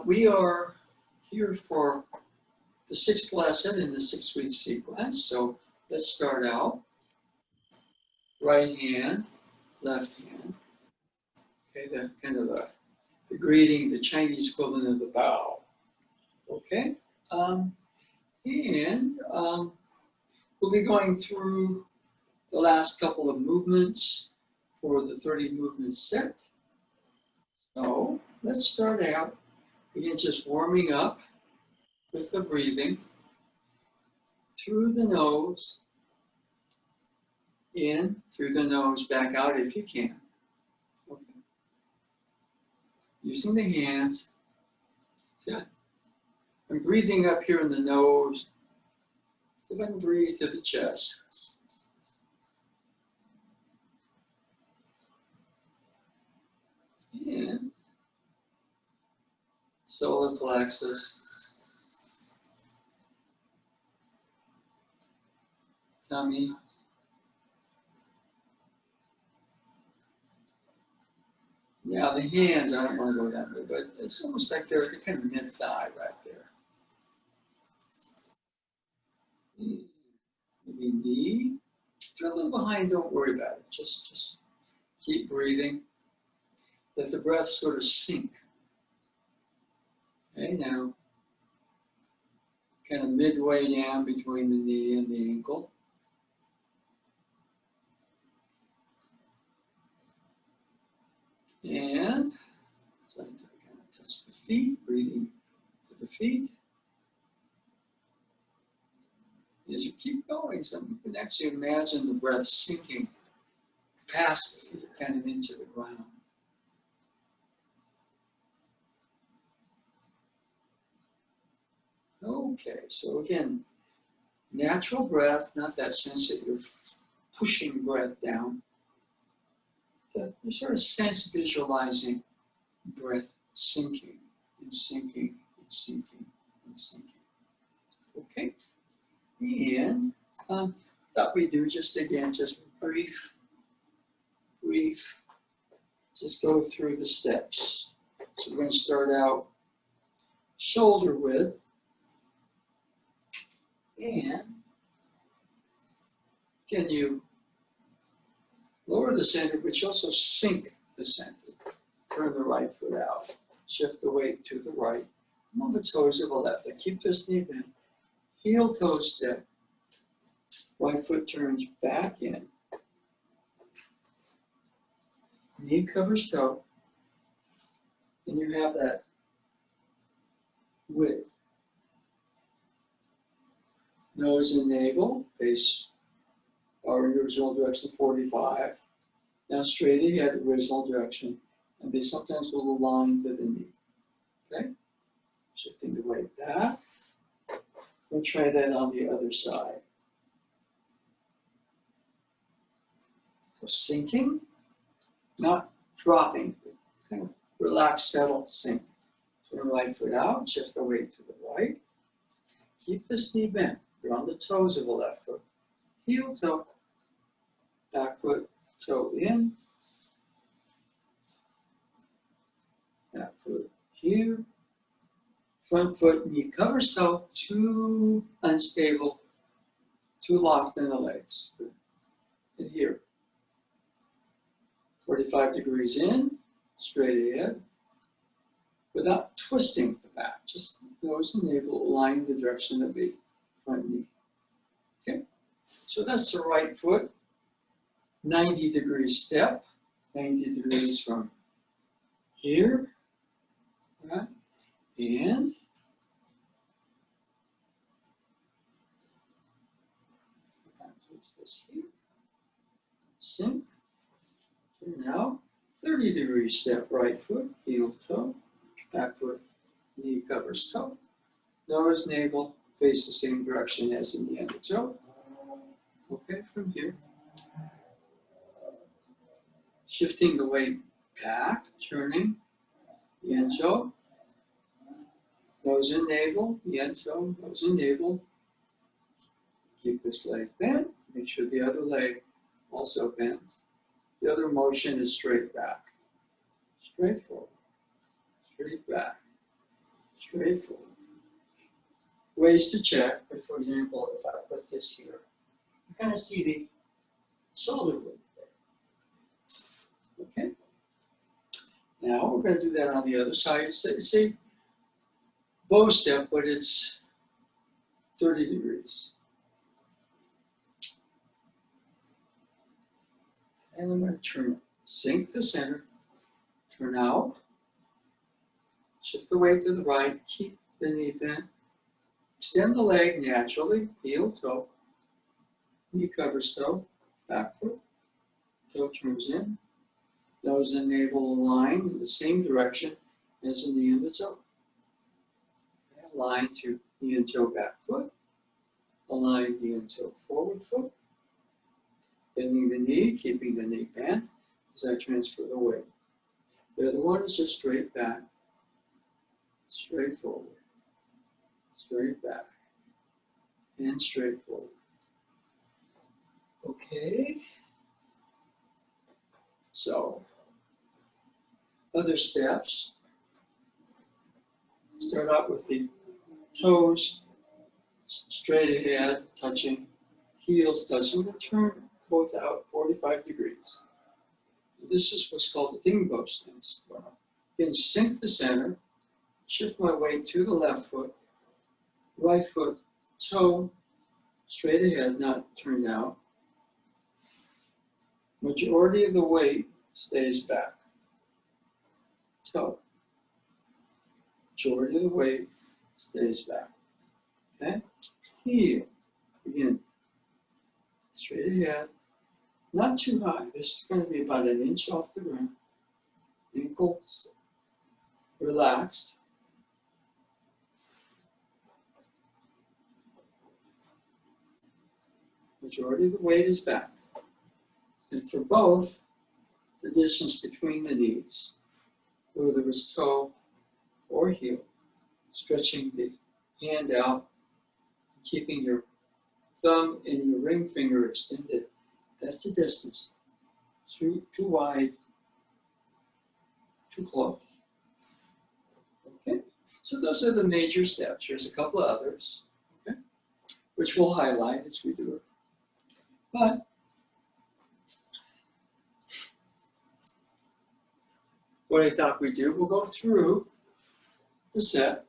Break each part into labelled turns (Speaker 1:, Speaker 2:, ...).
Speaker 1: We are here for the 6th lesson in the 6-week sequence. So let's start out. Right hand, left hand. Okay, that kind of the greeting, the Chinese equivalent of the bow. Okay, we'll be going through the last couple of movements for the 30 movement set. So let's start out. Again, just warming up with the breathing through the nose, in, through the nose, back out if you can. Okay. Using the hands. So I'm breathing up here in the nose. So I can breathe to the chest. And solar plexus, tummy, now the hands, I don't want to go that way, but it's almost like they're kind of mid-thigh right there. Maybe knee, if you're a little behind, don't worry about it. Just keep breathing. Let the breath sort of sink. Okay, now, kind of midway down between the knee and the ankle. And so I kind of touch the feet, breathing to the feet. As you keep going, you can actually imagine the breath sinking past the feet, kind of into the ground. Okay, so again, natural breath, not that sense that you're pushing breath down. You're sort of sense visualizing breath sinking and sinking and sinking and sinking. Okay, and thought we'd do just brief, just go through the steps. So we're going to start out shoulder width. And can you lower the center, but you also sink the center. Turn the right foot out. Shift the weight to the right. Move the toes to the left. And keep this knee bent. Heel toe step. Right foot turns back in. Knee covers toe. And you have that width. Nose and navel, face our original direction 45. Now straight ahead, original direction, and they sometimes will align to the knee. Okay? Shifting the weight back. We'll try that on the other side. So sinking, not dropping, kind of relax, settle, sink. Turn the right foot out, shift the weight to the right. Keep this knee bent. You're on the toes of the left foot. Heel toe, back foot, toe in. Back foot here. Front foot, knee covers toe, too unstable, too locked in the legs. Good. And here. 45 degrees in, straight ahead, without twisting the back. Just nose and navel align the direction of the front knee. Okay, so that's the right foot, 90-degree step, 90 degrees from here, right? And place this here, sink, turn out, 30-degree step, right foot, heel toe, back foot, knee covers toe, nose, navel, face the same direction as in the end of toe. Okay, from here. Shifting the weight back, turning, yen toe, nose and navel, yen toe, nose and navel. Keep this leg bent, make sure the other leg also bends. The other motion is straight back. Straight forward, straight back. straightforward. Ways to check, but for example, if I put this here, you kind of see the shoulder blade there. Okay? Now we're going to do that on the other side. Say bow step, but it's 30 degrees. And I'm going to turn, sink the center, turn out, shift the weight to the right, keep the knee bent, extend the leg naturally, heel toe, knee covers toe, back foot, toe turns in, nose and navel align in the same direction as the knee and the toe. Align to knee and toe back foot, align knee and toe forward foot, bending the knee, keeping the knee bent as I transfer the weight. The other one is just straight back, straight forward, straight back, and straight forward. Okay. So, other steps. Start out with the toes straight ahead, touching, heels touching, and turn both out 45 degrees. This is what's called the Dingbo Stance. Again, sink the center, shift my weight to the left foot, right foot, toe, straight ahead, not turned out. Majority of the weight stays back. Toe. Majority of the weight stays back. Okay? Heel. Again, straight ahead. Not too high. This is going to be about an inch off the ground. Ankles relaxed. Majority of the weight is back. And for both, the distance between the knees, whether it's toe or heel, stretching the hand out, keeping your thumb and your ring finger extended. That's the distance. Too wide, too close. Okay, so those are the major steps. There's a couple of others, okay, which we'll highlight as we do it. But what I thought we'd do, we'll go through the set.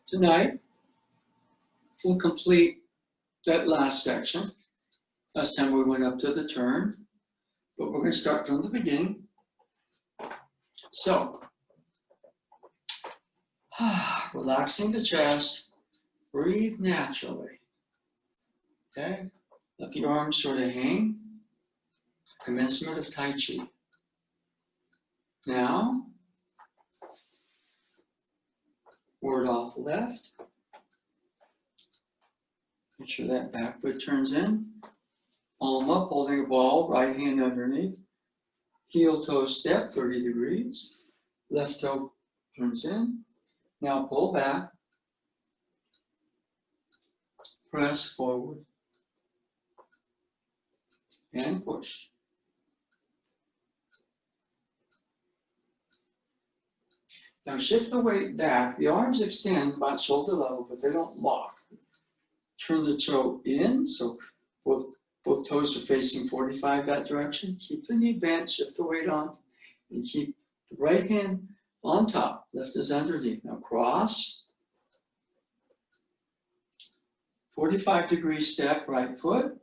Speaker 1: Tonight, we'll complete that last section. Last time we went up to the turn, but we're going to start from the beginning. So, relaxing the chest, breathe naturally. Okay? Let the arms sort of hang. Commencement of Tai Chi. Now, ward off left. Make sure that back foot turns in. Palm up, holding a ball, right hand underneath. Heel toe step, 30 degrees. Left toe turns in. Now pull back. Press forward. And push. Now shift the weight back. The arms extend about shoulder level, but they don't lock. Turn the toe in, so both toes are facing 45 that direction. Keep the knee bent, shift the weight on, and keep the right hand on top. Left is underneath. Now cross. 45-degree step, right foot.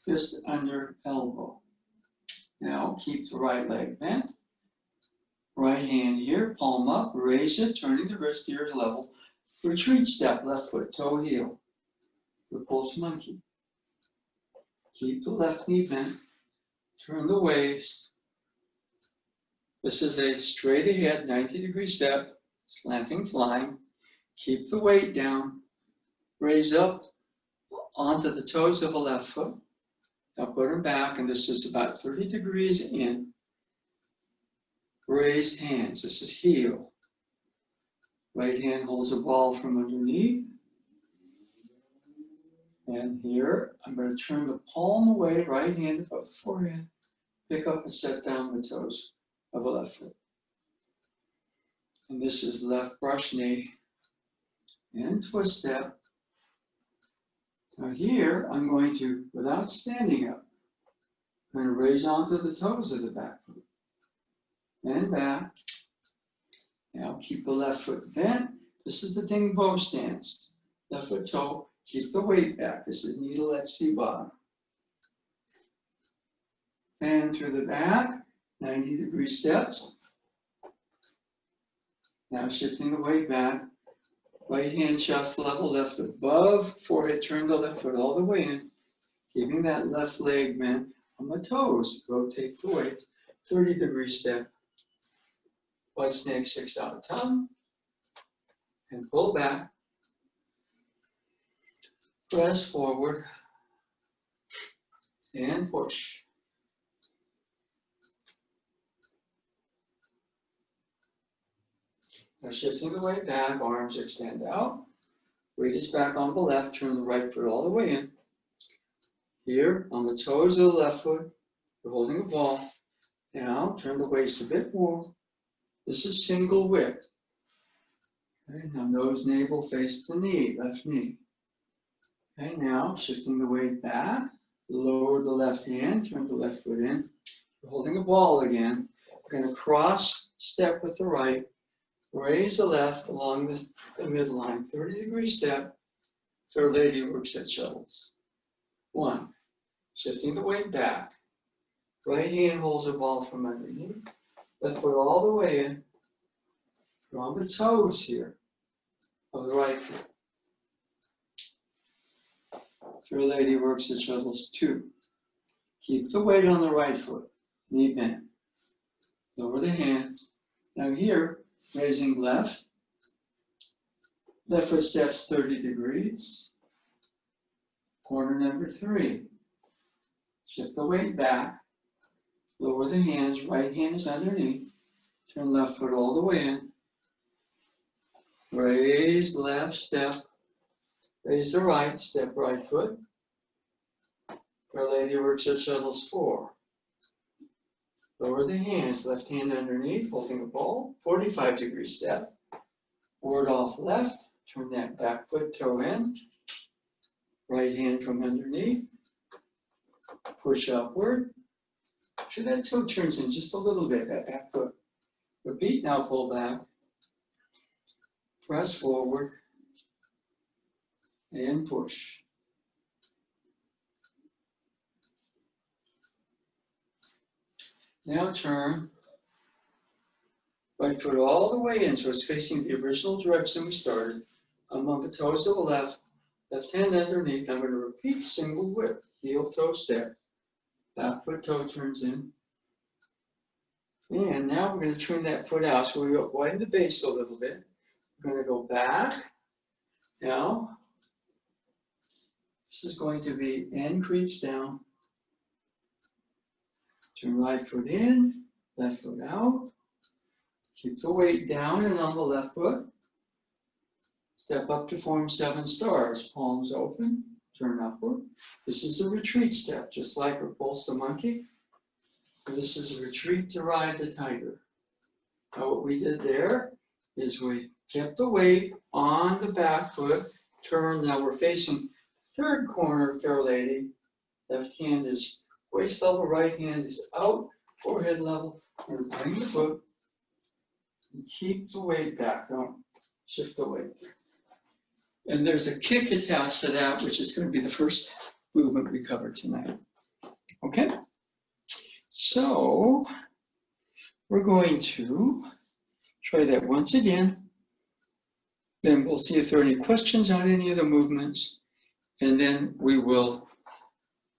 Speaker 1: Fist under elbow. Now keep the right leg bent. Right hand here, palm up, raise it, turning the wrist here to level. Retreat step, left foot, toe, heel. Repulse monkey. Keep the left knee bent. Turn the waist. This is a straight ahead 90-degree step, slanting flying. Keep the weight down. Raise up onto the toes of the left foot. Now put them back, and this is about 30 degrees in. Raised hands. This is heel. Right hand holds a ball from underneath. And here, I'm going to turn the palm away, right hand above the forehead. Pick up and set down the toes of the left foot. And this is left brush knee and twist step. Now here, I'm going to, without standing up, I'm going to raise onto the toes of the back foot. And back. Now keep the left foot bent. This is the Dingbo Stance. Left foot toe, keep the weight back. This is needle at Wada. And through the back, 90-degree steps. Now shifting the weight back. Right hand chest level, left above forehead. Turn the left foot all the way in. Keeping that left leg bent on the toes. Rotate the weight. 30-degree step. White snake, 6 out of tongue. And pull back. Press forward. And push. Now shifting the weight back, arms extend out. Weight is back on the left, turn the right foot all the way in. Here, on the toes of the left foot, we're holding a ball. Now, turn the waist a bit more. This is single whip. Okay, now nose, navel, face the knee, left knee. Okay, now shifting the weight back, lower the left hand, turn the left foot in. We're holding a ball again. We're going to cross step with the right. Raise the left along the midline, 30-degree step. Fair lady works at shuttles. 1, shifting the weight back. Right hand holds a ball from underneath. Left foot all the way in. Draw the toes here of the right foot. Fair lady works at shuttles. 2, keep the weight on the right foot, knee bent. Lower the hand. Now here, raising left. Left foot steps 30 degrees. Corner number 3. Shift the weight back. Lower the hands. Right hand is underneath. Turn left foot all the way in. Raise left step. Raise the right. Step right foot. Our lady works at shuttles 4. Lower the hands. Left hand underneath, holding a ball. 45-degree step. Ward off left. Turn that back foot toe in. Right hand from underneath. Push upward. Sure that toe turns in just a little bit, that back foot. Repeat, now pull back. Press forward. And push. Now turn. Right foot all the way in, so it's facing the original direction we started. I'm on the toes of the left. Left hand underneath. I'm going to repeat single whip. Heel toe step. Back foot toe turns in. And now we're going to turn that foot out. So we widen the base a little bit. We're going to go back. Now, this is going to be N creeps down. Turn right foot in, left foot out. Keep the weight down and on the left foot. Step up to form 7 stars. Palms open, turn upward. This is a retreat step, just like repulse the monkey. This is a retreat to ride the tiger. Now what we did there is we kept the weight on the back foot, turn. Now we're facing third corner, fair lady. Left hand is waist level, right hand is out, forehead level. We're going to bring the foot and keep the weight back. Don't shift the weight. And there's a kick attached to that, which is going to be the first movement we cover tonight. Okay? So, we're going to try that once again. Then we'll see if there are any questions on any of the movements. And then we will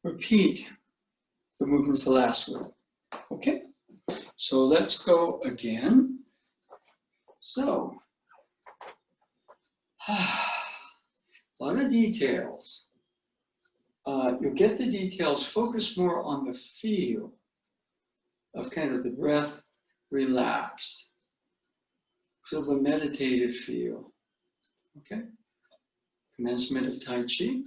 Speaker 1: repeat the movements the last one. Okay? So let's go again. So, a lot of details. You'll get the details, focus more on the feel of kind of the breath relaxed. Sort of a meditative feel. Okay? Commencement of Tai Chi.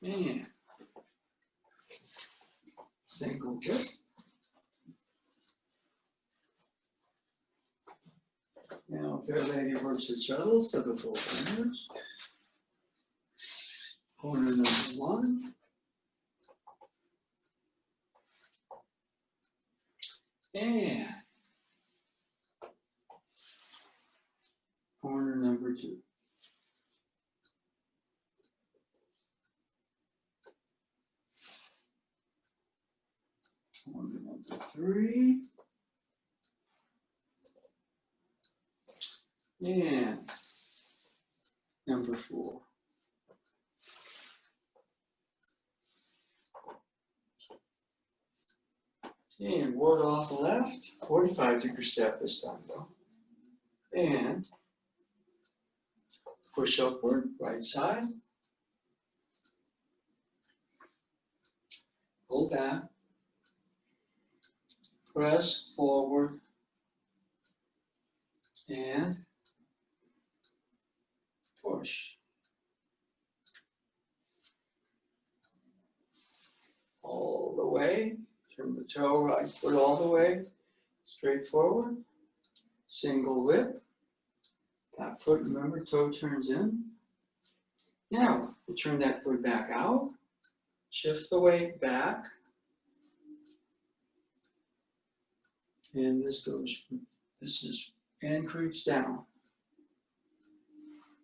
Speaker 1: And single grip. Now, fair lady works her shuttles to the 4 fingers. Corner number 1. And corner number 2. Corner number 3. And number 4. And ward off the left, 45-degree step this time though. And push upward, right side. Pull back. Press forward. And push. All the way. Turn the toe, right foot all the way. Straight forward. Single whip. Back foot, remember, toe turns in. Now, you turn that foot back out. Shift the weight back. And this is, and creeps down.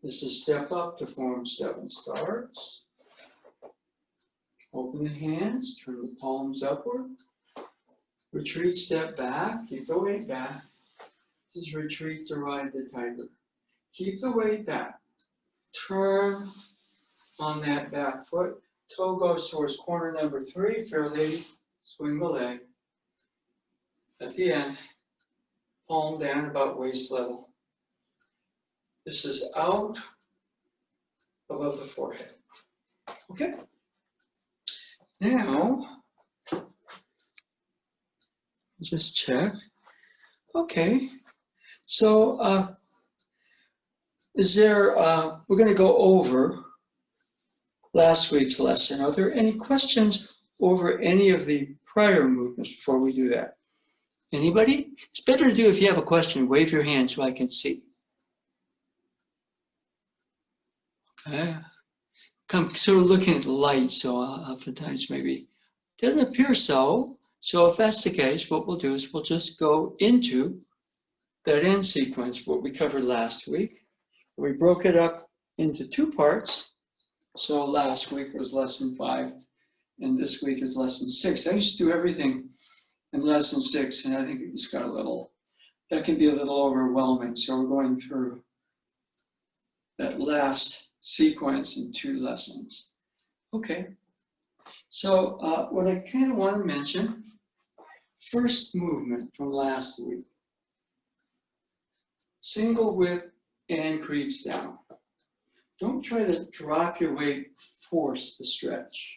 Speaker 1: This is step up to form 7 stars. Open the hands, turn the palms upward. Retreat, step back, keep the weight back. This is retreat to ride the tiger. Keep the weight back. Turn on that back foot. Toe goes towards corner number 3. Fair lady, swing the leg. At the end, palm down about waist level. This is out above the forehead. Okay? Now, just check. Okay. So, we're going to go over last week's lesson. Are there any questions over any of the prior movements before we do that? Anybody? It's better to do if you have a question, wave your hand so I can see. Okay. I'm sort of looking at the light, so oftentimes maybe it doesn't appear so. So if that's the case, what we'll do is we'll just go into that end sequence, what we covered last week. We broke it up into 2 parts. So last week was lesson 5, and this week is lesson 6. I used to do everything in lesson 6, and I think it just got a little, that can be a little overwhelming. So we're going through that last sequence in 2 lessons. Okay, so what I kind of want to mention, first movement from last week. Single whip and creeps down. Don't try to drop your weight, force the stretch.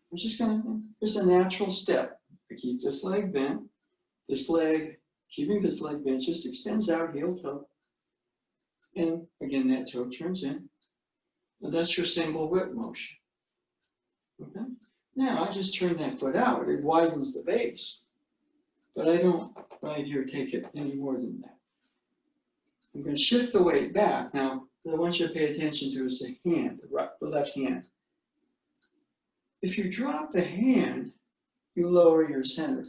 Speaker 1: We're just gonna, there's a natural step. I keep this leg bent, this leg, keeping this leg bent, just extends out, heel toe. And again, that toe turns in. And that's your single whip motion. Okay? Now, I just turn that foot out. It widens the base. But I don't, right here, take it any more than that. I'm going to shift the weight back. Now, what I want you to pay attention to is the hand, the left hand. If you drop the hand, you lower your center.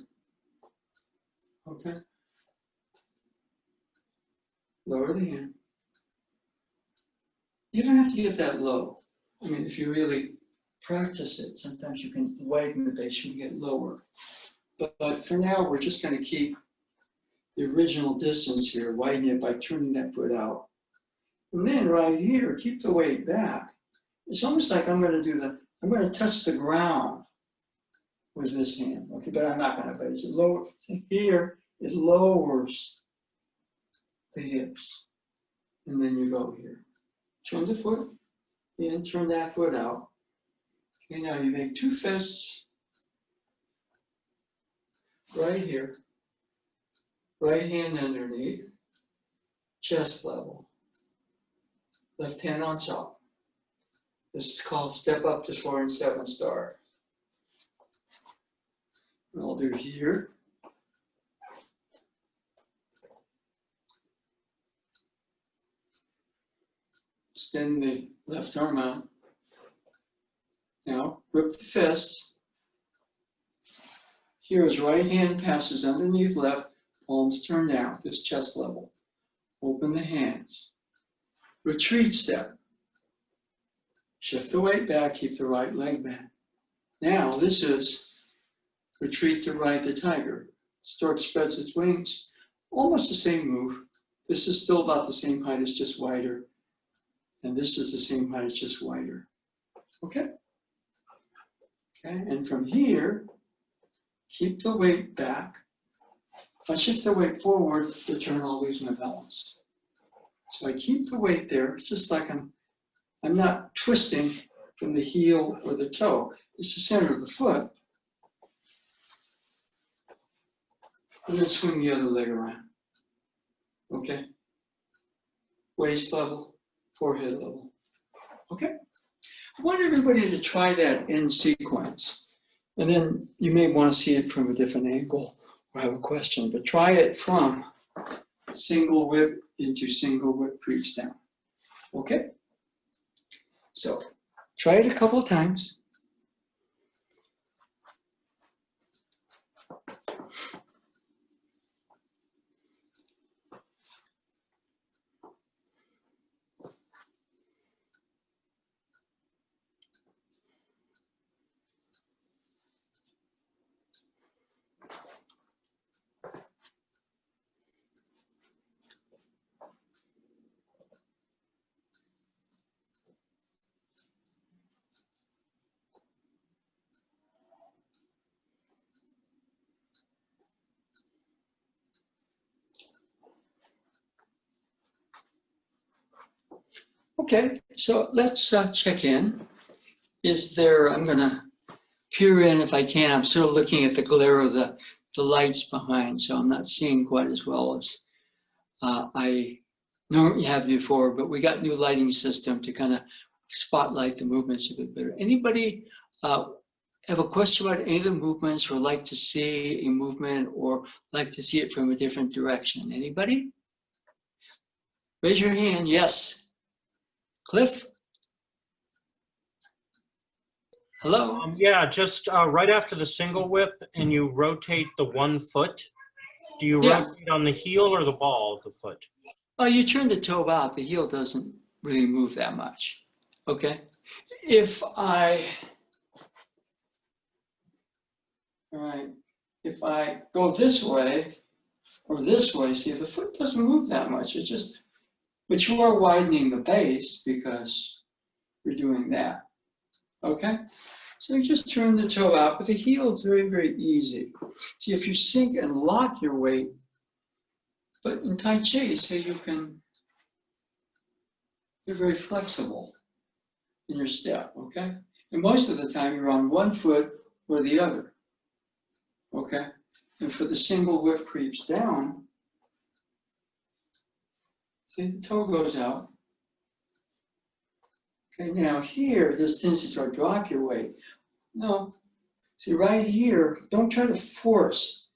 Speaker 1: Okay? Lower the hand. You don't have to get that low. I mean, if you really practice it, sometimes you can widen the base and get lower. But for now, we're just going to keep the original distance here, widen it by turning that foot out. And then right here, keep the weight back. It's almost like I'm going to do I'm going to touch the ground with this hand, okay, but I'm not going to, but it's lower. See, here, it lowers the hips. And then you go here. Turn the foot in, turn that foot out. Okay, now you make two fists right here. Right hand underneath, chest level. Left hand on top. This is called step up to 4 and 7 star. And I'll do here. Extend the left arm out. Now, grip the fists. Here is right hand passes underneath left, palms turn down, this chest level. Open the hands. Retreat step. Shift the weight back, keep the right leg back. Now, this is retreat to right the tiger. Stork spreads its wings. Almost the same move. This is still about the same height, it's just wider. And this is the same height, it's just wider. Okay? Okay, and from here, keep the weight back. If I shift the weight forward, the turn, I'll lose my balance. So I keep the weight there, just like I'm not twisting from the heel or the toe. It's the center of the foot. And then swing the other leg around. Okay? Waist level, forehead level. Okay? I want everybody to try that in sequence. And then you may want to see it from a different angle or have a question, but try it from single whip into single whip creeps down. Okay? So try it a couple of times. Okay, so let's check in. Is there, I'm gonna peer in if I can. I'm sort of looking at the glare of the lights behind, so I'm not seeing quite as well as I normally have before, but we got new lighting system to kind of spotlight the movements a bit better. Anybody have a question about any of the movements or like to see a movement or like to see it from a different direction? Anybody? Raise your hand, yes. Cliff? Hello?
Speaker 2: Yeah, just right after the single whip and you rotate the one foot, do you rotate on the heel or the ball of the foot?
Speaker 1: Oh, you turn the toe out, the heel doesn't really move that much, okay? If I go this way or this way, see, the foot doesn't move that much, it's just, but you are widening the base because you're doing that, okay? So you just turn the toe out, but the heel is very, very easy. See, if you sink and lock your weight, but in Tai Chi, so you're very flexible in your step, okay? And most of the time you're on one foot or the other, okay? And for the single whip creeps down, see, the toe goes out. Okay, now here, there's tendency to drop your weight. No, see right here, don't try to force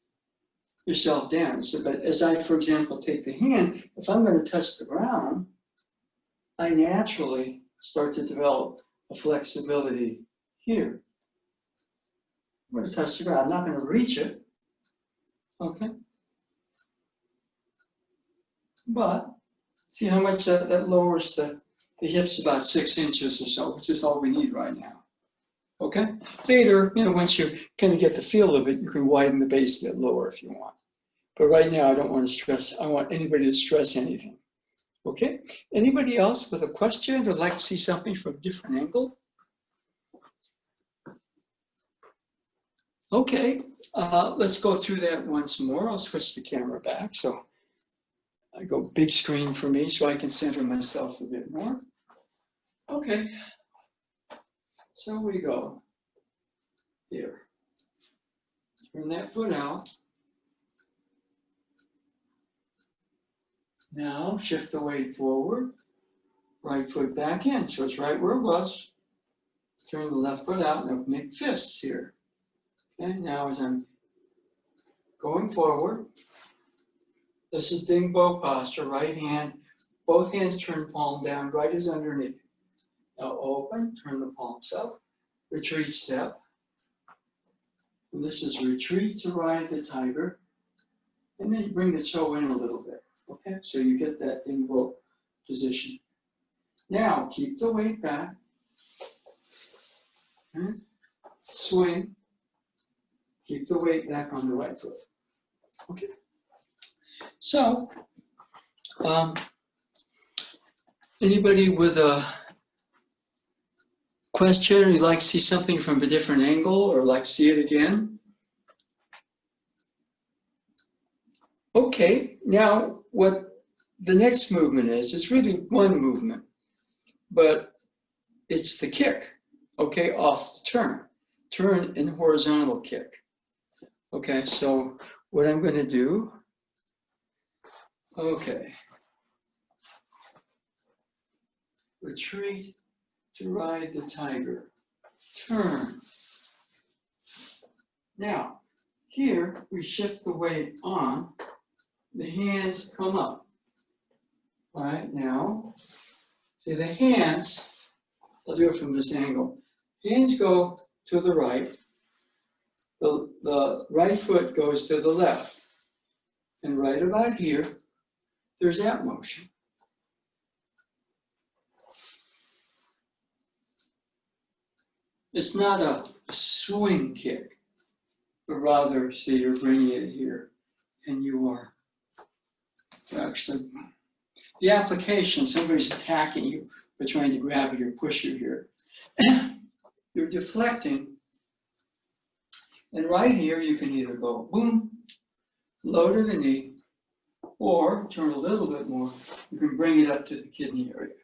Speaker 1: yourself down. So, but as I, for example, take the hand, if I'm going to touch the ground, I naturally start to develop a flexibility here. I'm going to touch the ground, I'm not going to reach it, okay? But see how much that lowers the hips about 6 inches or so, which is all we need right now. Okay? Later, once you kind of get the feel of it, you can widen the base a bit lower if you want. But right now, I don't want to stress, I want anybody to stress anything. Okay? Anybody else with a question or like to see something from a different angle? Okay, let's go through that once more. I'll switch the camera back. So I go big screen for me so I can center myself a bit more. Okay, so we go here. Turn that foot out. Now shift the weight forward. Right foot back in, so it's right where it was. Turn the left foot out and make fists here. Okay, now as I'm going forward, this is Dingbo posture, right hand, both hands turn palm down, right is underneath. Now open, turn the palms up, retreat step. And this is retreat to ride the tiger. And then you bring the toe in a little bit, okay? So you get that Dingbo position. Now keep the weight back. Okay? Swing. Keep the weight back on the right foot. Okay. So, anybody with a question, you'd like to see something from a different angle or like to see it again? Okay, now what the next movement is, it's really one movement, but it's the kick, okay, off the turn. Turn and horizontal kick. Okay, so what I'm going to do, okay, retreat to ride the tiger, turn. Now, here we shift the weight on, the hands come up. All right, now, see the hands, I'll do it from this angle. Hands go to the right, the right foot goes to the left. And right about here, there's that motion. It's not a swing kick, but rather, see, you're bringing it here, and you are actually, the application, somebody's attacking you, or trying to grab you or push you here. You're deflecting, and right here, you can either go boom, low to the knee, or turn a little bit more, you can bring it up to the kidney area.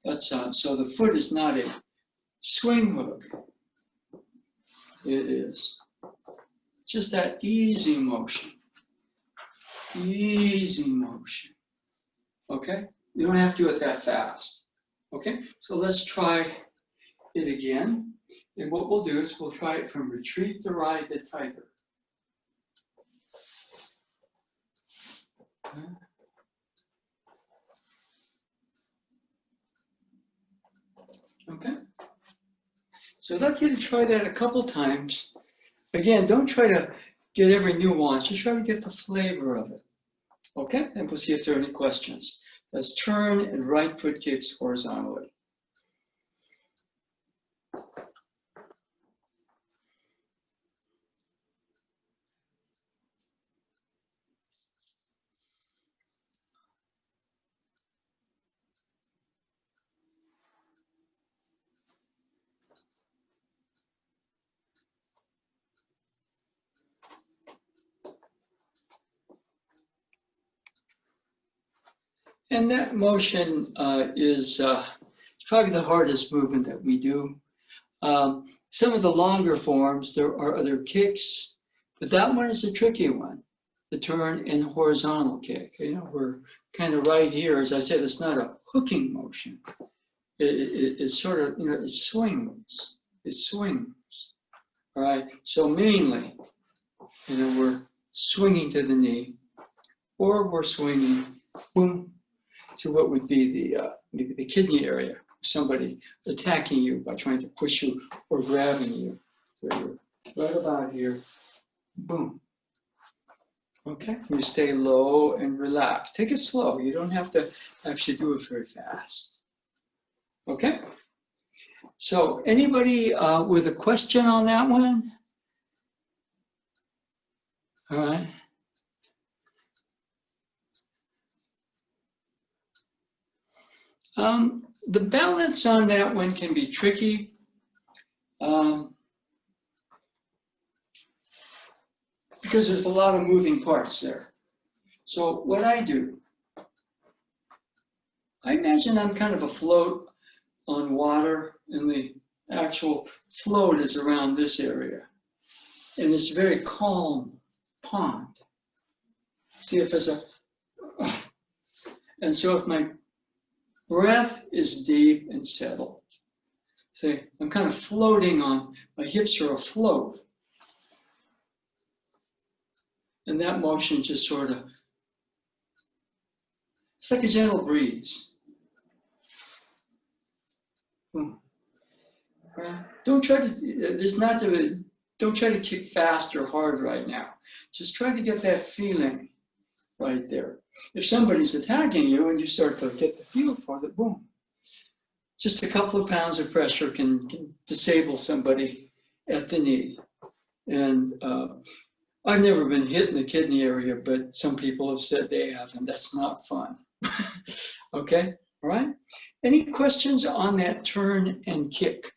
Speaker 1: That's so the foot is not a swing hook. It is just that easy motion. Easy motion. Okay? You don't have to do it that fast. Okay? So let's try it again. And what we'll do is we'll try it from retreat to ride the tiger. Okay. Okay? So I'd like you to try that a couple times. Again, don't try to get every nuance, just try to get the flavor of it. Okay? And we'll see if there are any questions. Let's turn and right foot kicks horizontally. And that motion is probably the hardest movement that we do. Some of the longer forms, there are other kicks, but that one is a tricky one, the turn and horizontal kick. You know, we're kind of right here. As I said, it's not a hooking motion. It's sort of, you know, it swings. It swings. All right. So mainly, you know, we're swinging to the knee, or we're swinging, boom, to what would be the kidney area. Somebody attacking you by trying to push you or grabbing you. So you're right about here, boom. Okay, you stay low and relax. Take it slow. You don't have to actually do it very fast. Okay? So anybody with a question on that one? All right. The balance on that one can be tricky. because there's a lot of moving parts there. So what I do, I imagine I'm kind of afloat on water, and the actual float is around this area. And it's a very calm pond. See if there's a, and so if my breath is deep and settled, see, I'm kind of floating on, my hips are afloat. And that motion just sort of, it's like a gentle breeze. Don't try to, don't try to kick fast or hard right now. Just try to get that feeling right there. If somebody's attacking you and you start to get the feel for it, boom. Just a couple of pounds of pressure can disable somebody at the knee. And I've never been hit in the kidney area, but some people have said they have, and that's not fun. Okay, all right? Any questions on that turn and kick?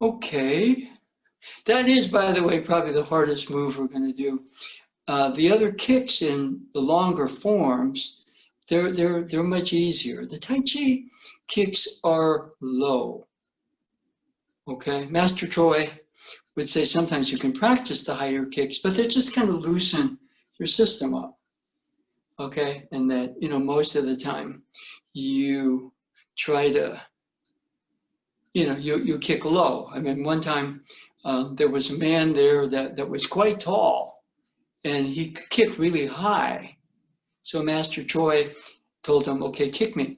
Speaker 1: Okay, that is, by the way, probably the hardest move we're going to do. The other kicks in the longer forms, they're much easier. The Tai Chi kicks are low. Okay, Master Choi would say sometimes you can practice the higher kicks, but they just kind of loosen your system up. Okay, and that, you know, most of the time you try to, you know, you kick low. I mean, one time there was a man there that was quite tall, and he could kick really high. So Master Choi told him, okay, kick me.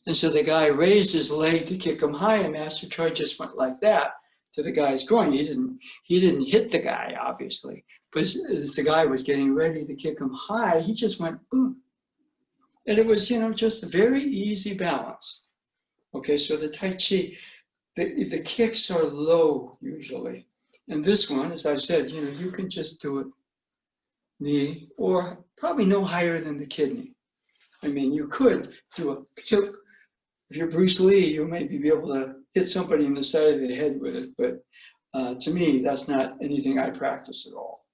Speaker 1: And so the guy raised his leg to kick him high, and Master Choi just went like that to the guy's groin. He didn't hit the guy, obviously. But as the guy was getting ready to kick him high, he just went boom. And it was, you know, just a very easy balance. Okay, so the Tai Chi, the kicks are low usually. And this one, as I said, you know, you can just do it knee, or probably no higher than the kidney. I mean, you could do a hip. If you're Bruce Lee, you maybe be able to hit somebody in the side of the head with it. But to me, that's not anything I practice at all.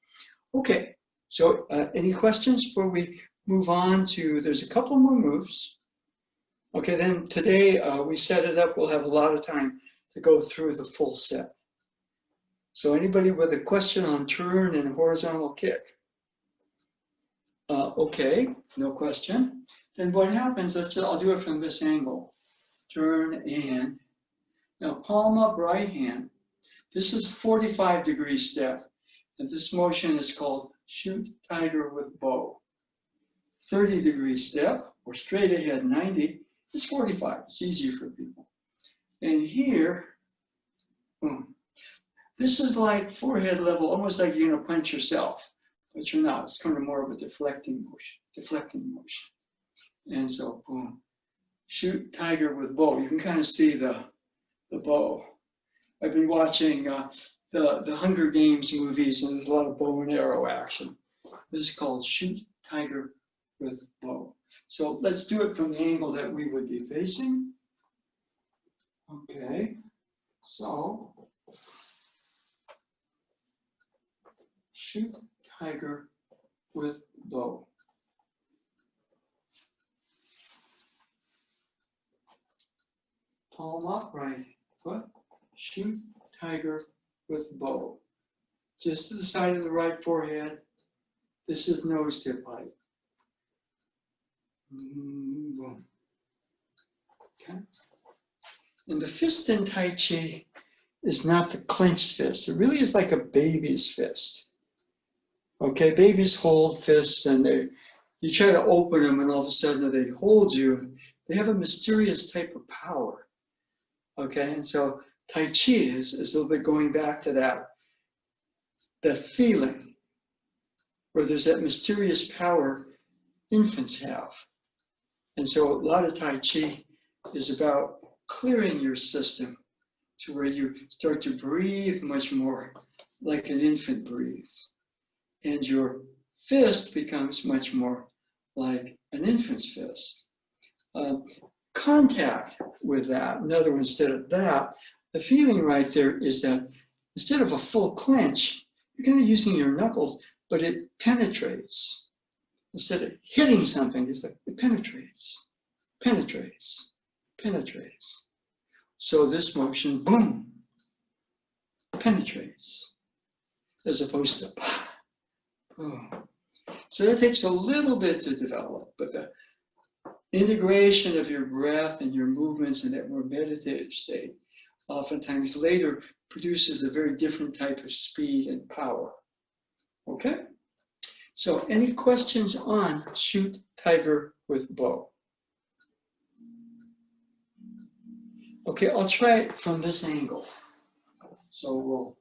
Speaker 1: Okay, so any questions before we move on to, there's a couple more moves. Okay, then today we set it up, we'll have a lot of time to go through the full set. So anybody with a question on turn and horizontal kick? Okay, no question. Then what happens, I'll do it from this angle. Turn and, now palm up right hand. This is a 45-degree step. And this motion is called shoot tiger with bow. 30-degree step, or straight ahead 90, is 45. It's easier for people. And here, boom. This is like forehead level, almost like you're gonna punch yourself, but you're not. It's kind of more of a deflecting motion. And so, boom. Shoot tiger with bow. You can kind of see the bow. I've been watching the Hunger Games movies, and there's a lot of bow and arrow action. This is called shoot tiger with bow. So let's do it from the angle that we would be facing. Okay, so shoot tiger with bow. Palm up, right foot, shoot tiger with bow. Just to the side of the right forehead. This is nose tip height. Boom. Okay. And the fist in Tai Chi is not the clenched fist. It really is like a baby's fist. Okay, babies hold fists, and you try to open them, and all of a sudden they hold you. They have a mysterious type of power. Okay, and so Tai Chi is a little bit going back to that feeling where there's that mysterious power infants have. And so a lot of Tai Chi is about clearing your system to where you start to breathe much more like an infant breathes. And your fist becomes much more like an infant's fist. Contact with that, in other words, instead of that, the feeling right there is that instead of a full clench, you're kind of using your knuckles, but it penetrates. Instead of hitting something, it's like it penetrates, penetrates, penetrates. So this motion, boom, penetrates, as opposed to boom. So that takes a little bit to develop, but the integration of your breath and your movements in that more meditative state oftentimes later produces a very different type of speed and power. Okay? So any questions on shoot tiger with bow? Okay, I'll try it from this angle. So we'll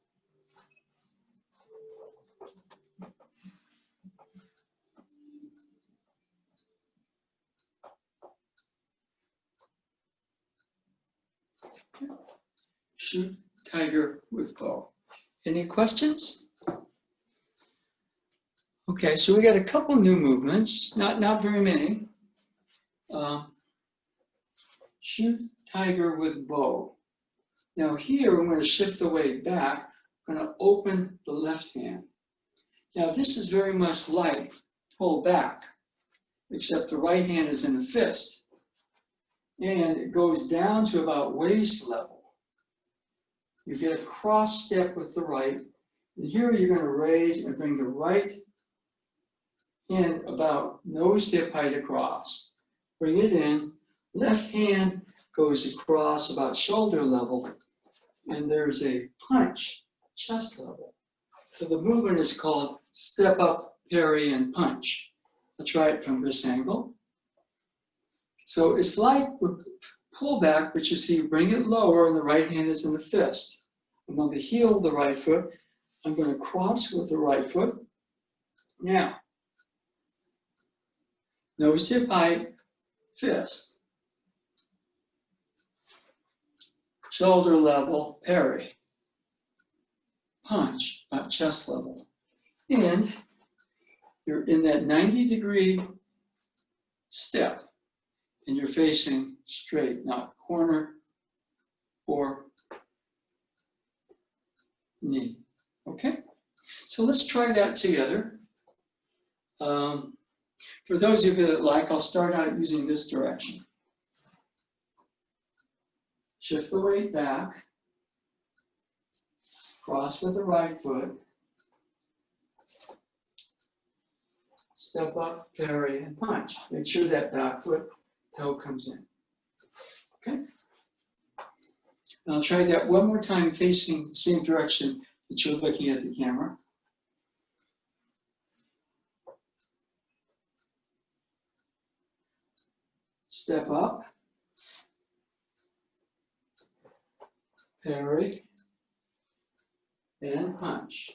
Speaker 1: shoot tiger with bow. Any questions? Okay, so we got a couple new movements, not very many. Shoot tiger with bow. Now here, I'm going to shift the weight back. I'm going to open the left hand. Now this is very much like pull back, except the right hand is in a fist. And it goes down to about waist level. You get a cross step with the right. And here you're going to raise and bring the right hand about nose hip height across. Bring it in. Left hand goes across about shoulder level. And there's a punch, chest level. So the movement is called step up, parry, and punch. I'll try it from this angle. So it's like pull back, but you see, you bring it lower and the right hand is in the fist. I'm on the heel of the right foot. I'm going to cross with the right foot. Now, nose hip height, fist. Shoulder level, parry. Punch, about chest level. And you're in that 90-degree step. And you're facing straight, not corner or knee. Okay? So let's try that together. For those of you that like, I'll start out using this direction. Shift the weight back. Cross with the right foot. Step up, parry, and punch. Make sure that back foot toe comes in. Okay? And I'll try that one more time facing the same direction that you're looking at the camera. Step up, parry, and punch.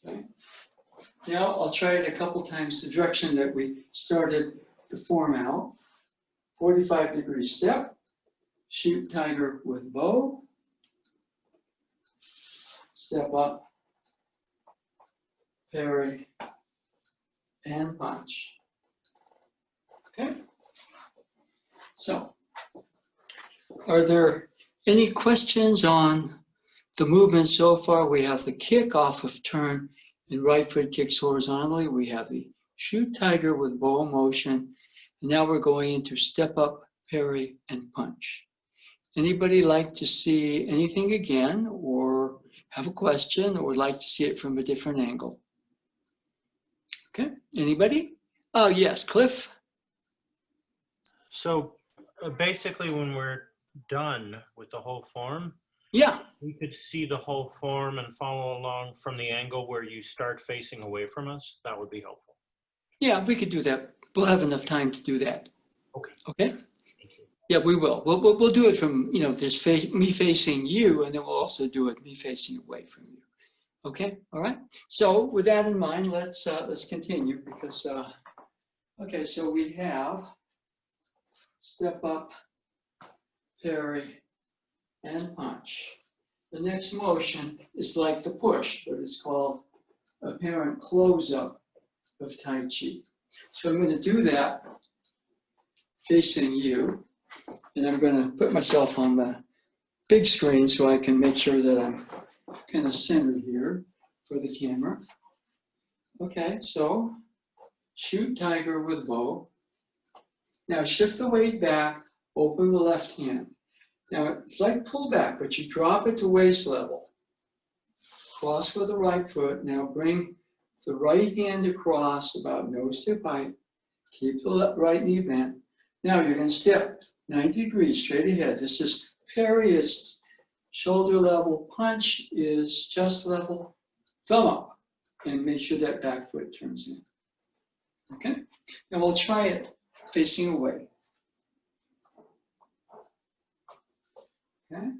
Speaker 1: Okay. Now I'll try it a couple times the direction that we started the form out. 45-degree step, shoot tiger with bow, step up, parry, and punch. Okay? So, are there any questions on the movement so far? We have the kick off of turn and right foot kicks horizontally. We have the shoot tiger with bow motion. And now we're going into step up, parry, and punch. Anybody like to see anything again or have a question or would like to see it from a different angle? Okay, anybody? Oh, yes, Cliff?
Speaker 2: So basically when we're done with the whole form,
Speaker 1: yeah,
Speaker 2: we could see the whole form and follow along from the angle where you start facing away from us. That would be helpful.
Speaker 1: Yeah, we could do that. We'll have enough time to do that.
Speaker 2: Okay.
Speaker 1: Okay? Yeah, we will. We'll do it from, this me facing you, and then we'll also do it me facing away from you. Okay? All right? So with that in mind, let's continue because, okay, so we have step up, parry, and punch. The next motion is like the push, but it's called apparent close-up of Tai Chi. So I'm going to do that facing you. And I'm going to put myself on the big screen so I can make sure that I'm kind of centered here for the camera. Okay, so shoot tiger with bow. Now shift the weight back, open the left hand. Now it's like pull back, but you drop it to waist level. Cross with the right foot. Now bring the right hand across about nose to height. Keep the right knee bent. Now you're going to step 90 degrees straight ahead. This is parry is shoulder level, punch is chest level, thumb up, and make sure that back foot turns in. Okay? And we'll try it facing away. Okay,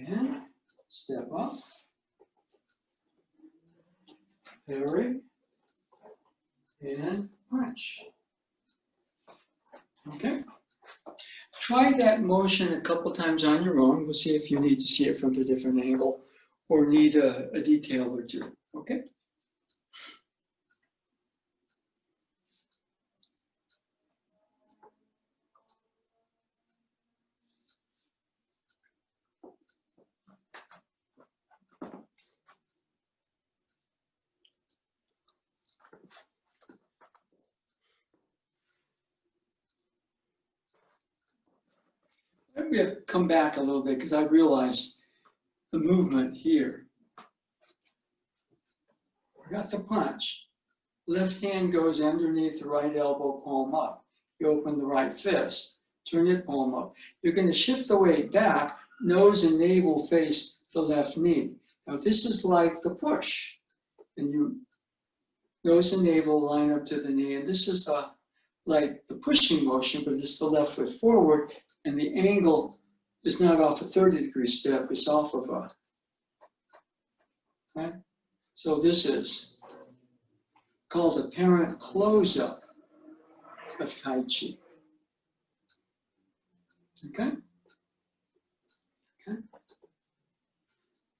Speaker 1: and step up. Parry and punch. Okay. Try that motion a couple times on your own. We'll see if you need to see it from a different angle or need a detail or two. Okay. Let me come back a little bit because I realized the movement here. I got the punch. Left hand goes underneath the right elbow, palm up. You open the right fist, turn it palm up. You're going to shift the weight back, nose and navel face the left knee. Now this is like the push. And you nose and navel line up to the knee. And this is like the pushing motion, but it's the left foot forward. And the angle is not off a 30-degree step, it's off of a, right? So this is called apparent close-up of Tai Chi. Okay? Okay.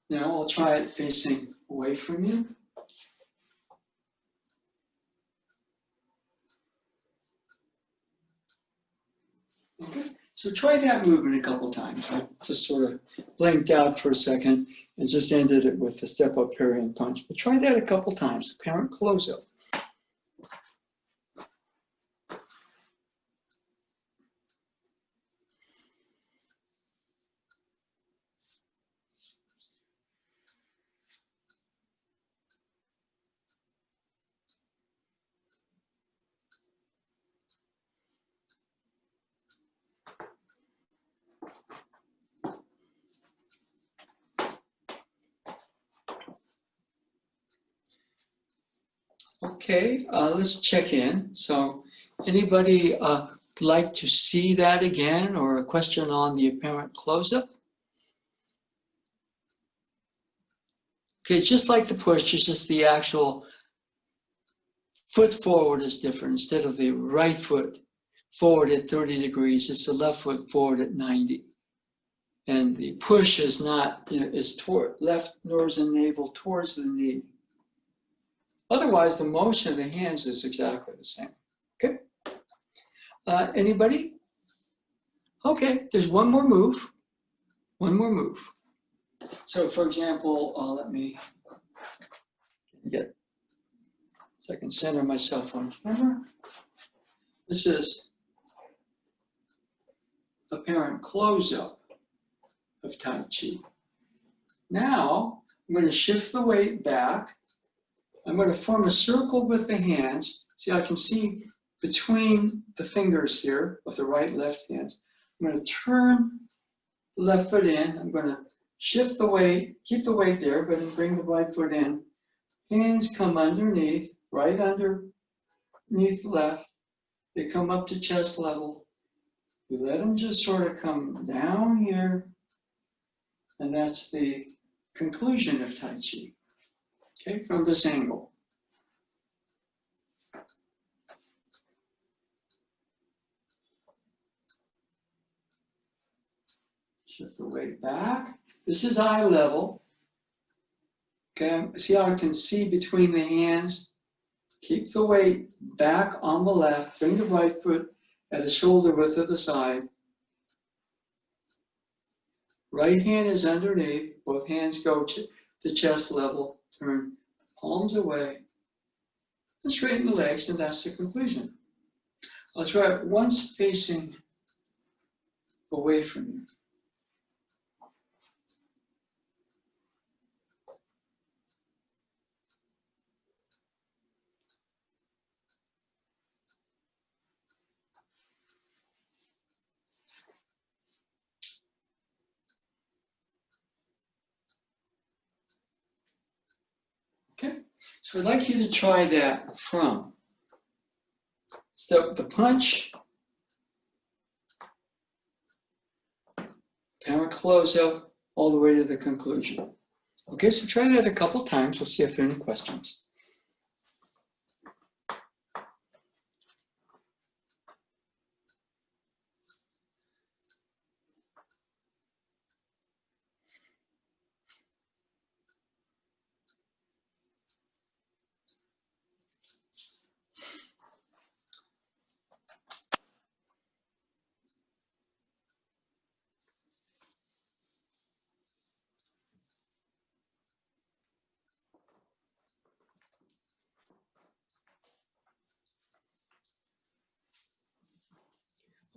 Speaker 1: Now I'll try it facing away from you. Okay. So try that movement a couple times. I just sort of blanked out for a second and just ended it with the step up, parry, and punch. But try that a couple times, apparent close-up. Okay, let's check in. So anybody like to see that again or a question on the apparent close-up? Okay, it's just like the push, it's just the actual foot forward is different. Instead of the right foot forward at 30 degrees, it's the left foot forward at 90. And the push is not, is toward left nose and navel towards the knee. Otherwise, the motion of the hands is exactly the same. Okay? Anybody? Okay, there's one more move. One more move. So for example, let me get, so I can center myself on camera. This is apparent close-up of Tai Chi. Now, I'm going to shift the weight back. I'm going to form a circle with the hands. See, I can see between the fingers here of the right and left hands. I'm going to turn the left foot in. I'm going to shift the weight, keep the weight there, but then bring the right foot in. Hands come underneath, right underneath left. They come up to chest level. You let them just sort of come down here. And that's the conclusion of Tai Chi. Okay, from this angle. Shift the weight back. This is eye level. Okay, see how I can see between the hands? Keep the weight back on the left. Bring the right foot at the shoulder width of the side. Right hand is underneath. Both hands go to chest level. Turn palms away. And straighten the legs, and that's the conclusion. I'll try it once facing away from you. Okay, so I'd like you to try that from the punch, power close up, all the way to the conclusion. Okay, so try that a couple times. We'll see if there are any questions.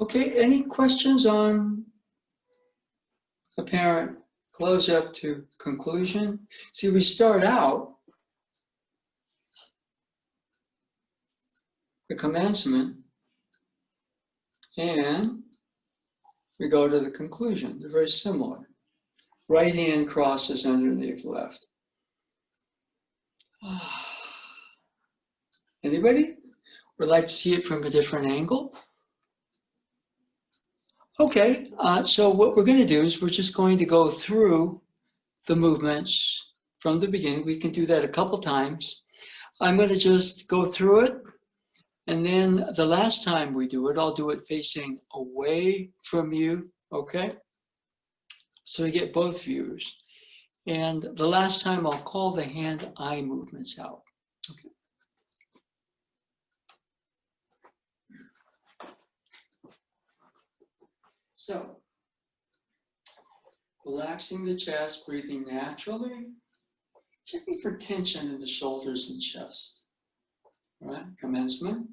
Speaker 1: Okay, any questions on apparent close up to conclusion? See, we start out the commencement and we go to the conclusion. They're very similar. Right hand crosses underneath left. Anybody would like to see it from a different angle? Okay, so what we're going to do is we're just going to go through the movements from the beginning. We can do that a couple times. I'm going to just go through it, and then the last time we do it, I'll do it facing away from you, okay? So you get both views. And the last time I'll call the hand-eye movements out, okay? So, relaxing the chest, breathing naturally, checking for tension in the shoulders and chest. All right, commencement.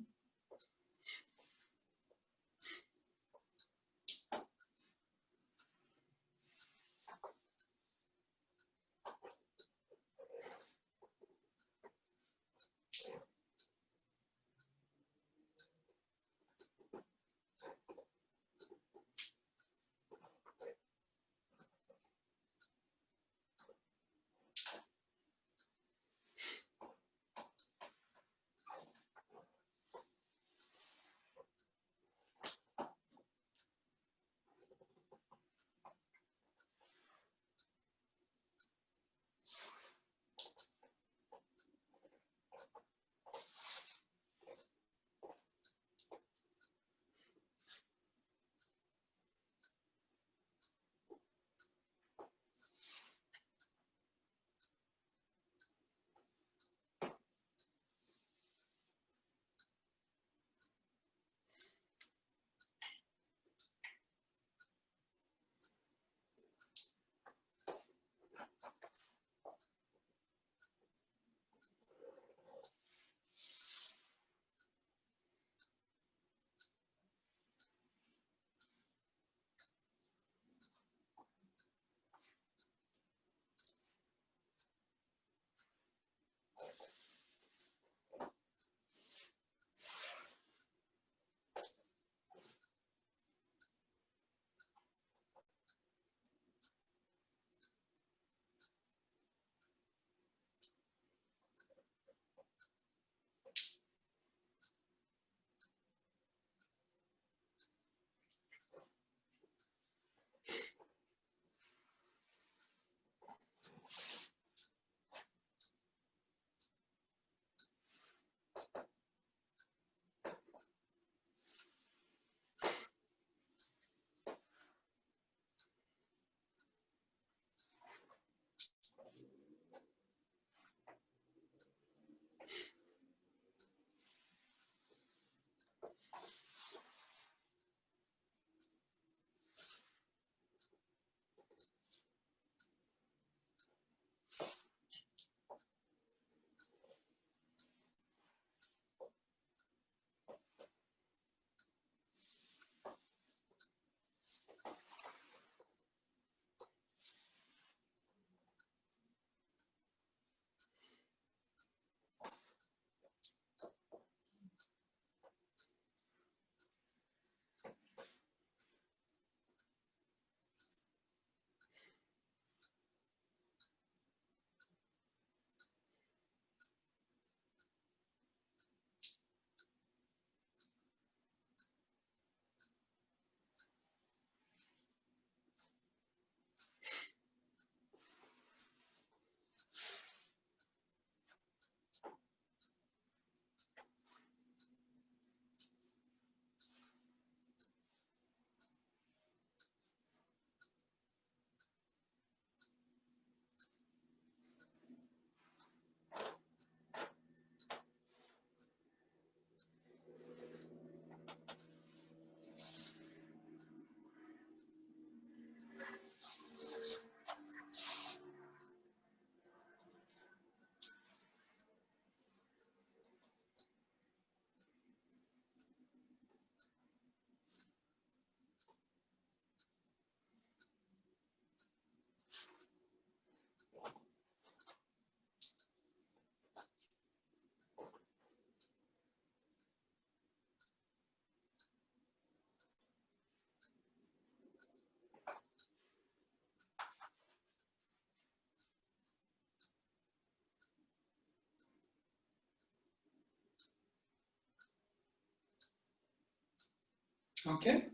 Speaker 1: Okay?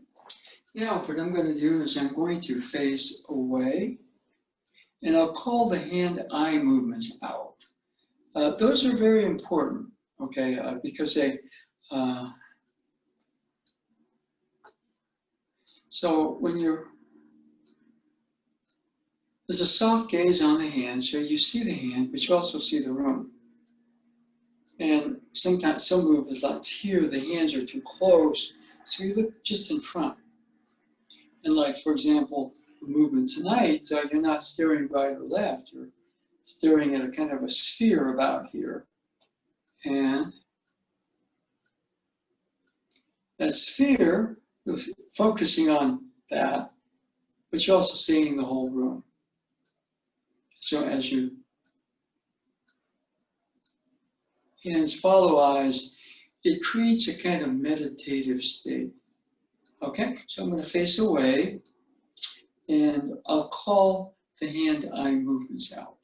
Speaker 1: Now, what I'm going to do is I'm going to face away, and I'll call the hand-eye movements out. Those are very important, okay, because they, so when there's a soft gaze on the hand, so you see the hand, but you also see the room. And sometimes some movements like here, the hands are too close, so you look just in front. And like, for example, the movement tonight, you're not staring right or left, you're staring at a kind of a sphere about here. And that sphere, focusing on that, but you're also seeing the whole room. So as you hands follow eyes, it creates a kind of meditative state. Okay, so I'm going to face away, and I'll call the hand-eye movements out.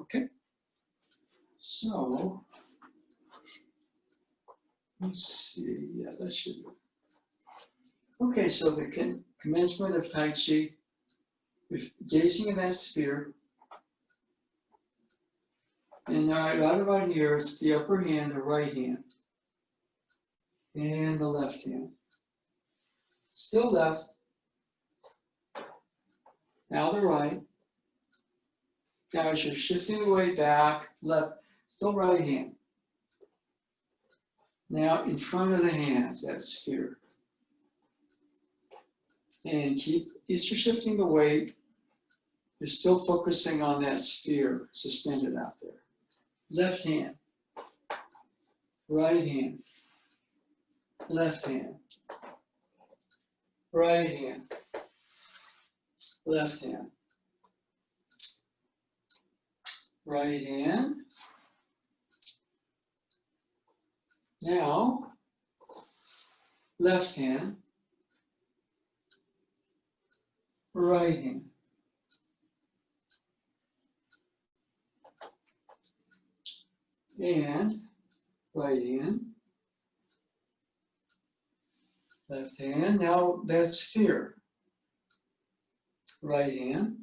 Speaker 1: Okay, so let's see. Yeah, that should do. Okay, so the commencement of Tai Chi, with gazing at that sphere, and right about here, it's the upper hand, the right hand, and the left hand. Still left. Now the right. Now as you're shifting the way back, left, still right hand. Now in front of the hands, that sphere. And keep, as you're shifting the weight, you're still focusing on that sphere suspended out there. Left hand, right hand, left hand, right hand, left hand, right hand. Now, left hand, right hand. And right hand, left hand. Now that sphere. Right hand,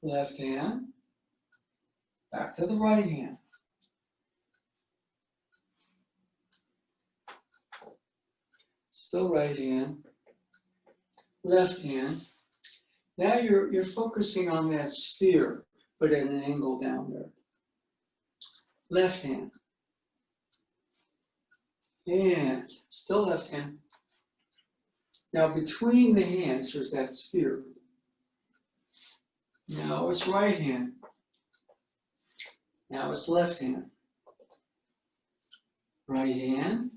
Speaker 1: left hand, back to the right hand. Still right hand, left hand. Now you're focusing on that sphere, but at an angle down there. Left hand. And still left hand. Now between the hands, there's that sphere. Now it's right hand. Now it's left hand. Right hand.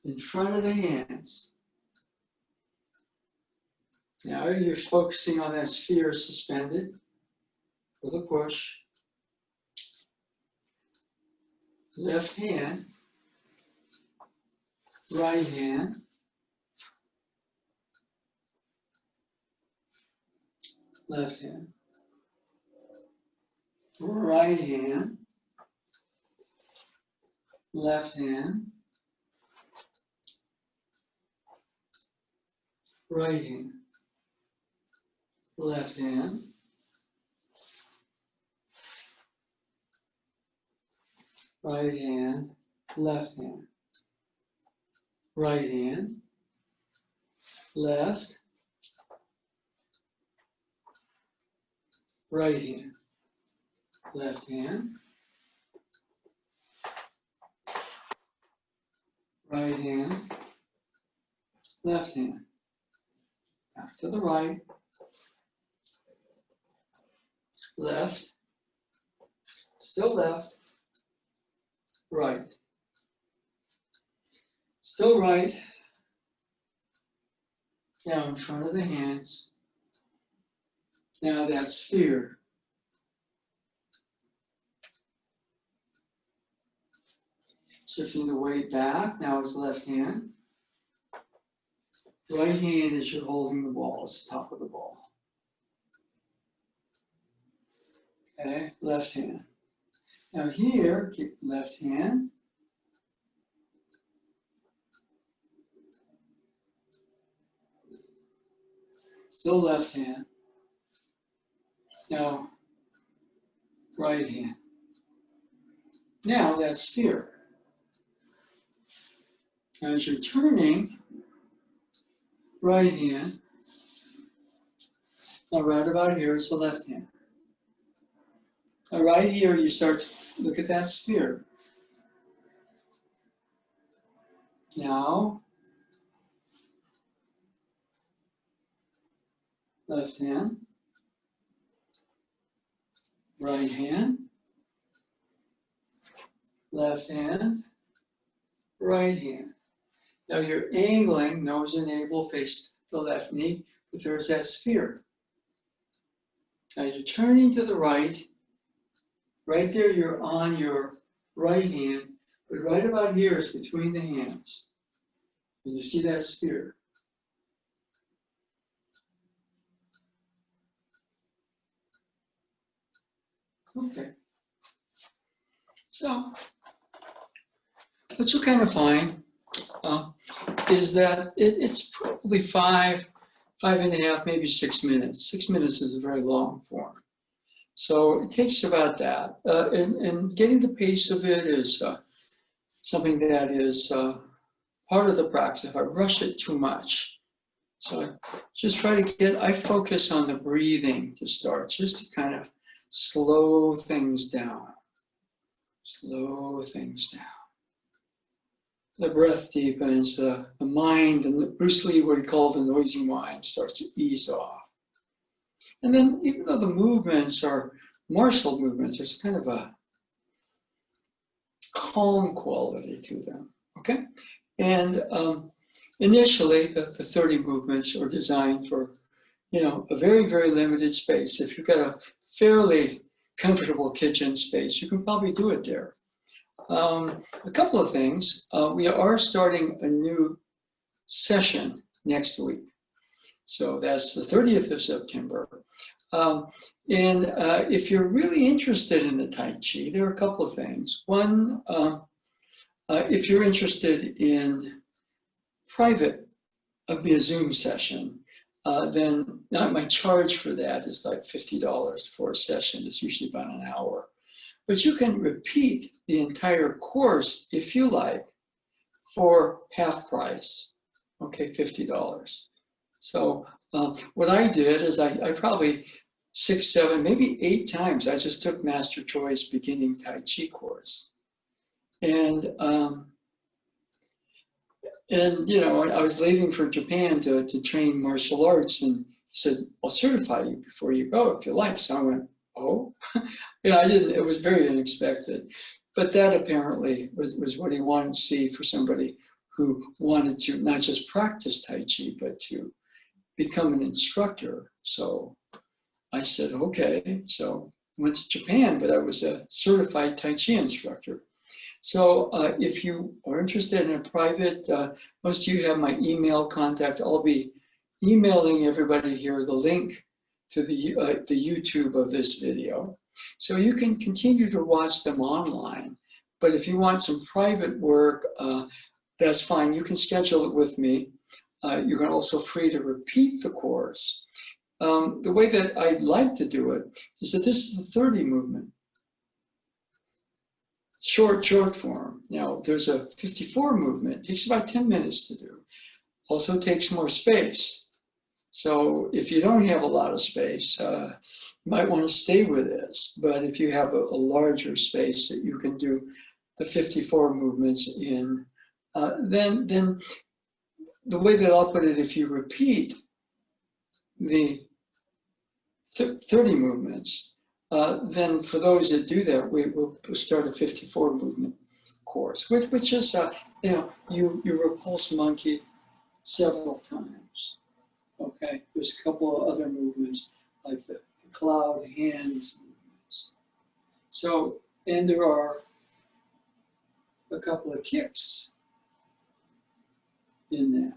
Speaker 1: In front of the hands. Now you're focusing on that sphere suspended with a push. Left hand, right hand, left hand, right hand, left hand, right hand, left hand, right hand, left hand, right hand, left, right hand, left hand, right hand, left hand, back to the right, left, still left, right, still right, now in front of the hands, now that sphere. Shifting the weight back, now it's left hand. Right hand is you're holding the ball, it's the top of the ball. Okay, left hand. Now here, keep left hand. Still left hand. Now, right hand. Now that's sphere. As you're turning, right hand. Now right about here is the left hand. Now right here you start to look at that sphere. Now, left hand, right hand, left hand, right hand. Now you're angling, nose and navel face the left knee, but there's that sphere. Now you're turning to the right. Right there you're on your right hand, but right about here is between the hands. And you see that sphere. Okay. So, what you'll kind of find is that it's probably 5.5, maybe 6 minutes. 6 minutes is a very long form. So it takes about that. And getting the pace of it is something that is part of the practice. If I rush it too much, so I just try to I focus on the breathing to start, just to kind of slow things down. Slow things down. The breath deepens, the mind, and Bruce Lee, what he called the noisy mind, starts to ease off. And then even though the movements are martial movements, there's kind of a calm quality to them, okay? And initially, the 30 movements are designed for, a very, very limited space. If you've got a fairly comfortable kitchen space, you can probably do it there. A couple of things. We are starting a new session next week. So that's the 30th of September. And if you're really interested in the Tai Chi, there are a couple of things. One, if you're interested in private, be a Zoom session, then my charge for that is like $50 for a session. It's usually about an hour. But you can repeat the entire course, if you like, for half price, okay, $50. So what I did is I probably 6, 7, maybe 8 times, I just took Master Choi's beginning Tai Chi course. And I was leaving for Japan to train martial arts, and he said, I'll certify you before you go if you like. So I went, oh, yeah, I didn't, it was very unexpected. But that apparently was what he wanted to see for somebody who wanted to not just practice Tai Chi, but to become an instructor. So I said, okay. So I went to Japan, but I was a certified Tai Chi instructor. So if you are interested in a private, most of you have my email contact. I'll be emailing everybody here the link to the YouTube of this video. So you can continue to watch them online. But if you want some private work, that's fine. You can schedule it with me. You can also free to repeat the course. The way that I'd like to do it is that this is the 30 movement. Short form. Now, there's a 54 movement. It takes about 10 minutes to do. Also takes more space. So if you don't have a lot of space, you might want to stay with this. But if you have a larger space that you can do the 54 movements in, then the way that I'll put it, if you repeat the 30 movements, then for those that do that, we'll start a 54 movement course, which is, you repulse monkey several times. Okay, there's a couple of other movements like the cloud hands movements. So, and there are a couple of kicks in that.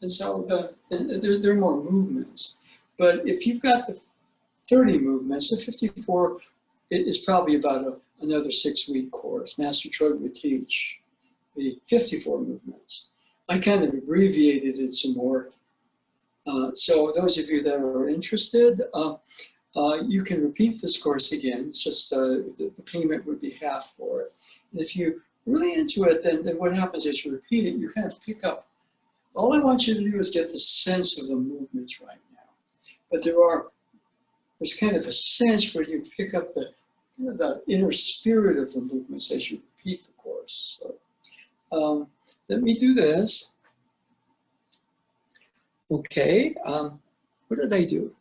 Speaker 1: And so there are more movements. But if you've got the 30 movements, the 54 is probably about another 6-week course. Master Choi would teach be 54 movements. I kind of abbreviated it some more. So those of you that are interested, you can repeat this course again. It's just the payment would be half for it. And if you're really into it, then what happens is you repeat it, you kind of pick up. All I want you to do is get the sense of the movements right now. But there's kind of a sense where you pick up the inner spirit of the movements as you repeat the course. So let me do this. Okay, what did I do?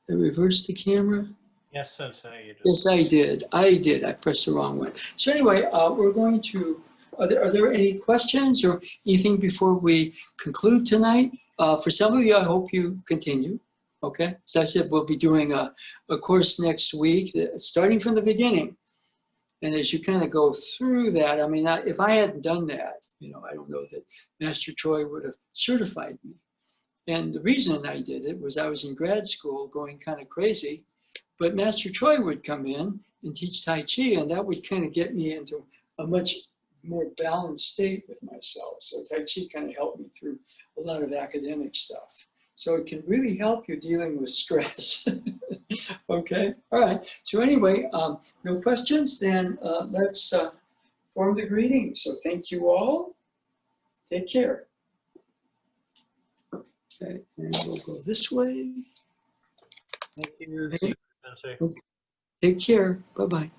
Speaker 1: Did I reverse the camera?
Speaker 2: Yes, Sensei, you did.
Speaker 1: Yes, I did. I pressed the wrong one. So anyway, we're going to, are there any questions or anything before we conclude tonight? For some of you, I hope you continue. Okay, as I said, we'll be doing a course next week, starting from the beginning. And as you kind of go through that, I mean, if I hadn't done that, I don't know that Master Troy would have certified me. And the reason I did it was I was in grad school going kind of crazy, but Master Troy would come in and teach Tai Chi, and that would kind of get me into a much more balanced state with myself. So Tai Chi kind of helped me through a lot of academic stuff. So it can really help you dealing with stress. Okay, all right. So anyway, no questions? Then let's form the greeting. So thank you all. Take care. Okay, and we'll go this way.
Speaker 2: Thank you. See you, Sensei.
Speaker 1: Take care. Bye-bye.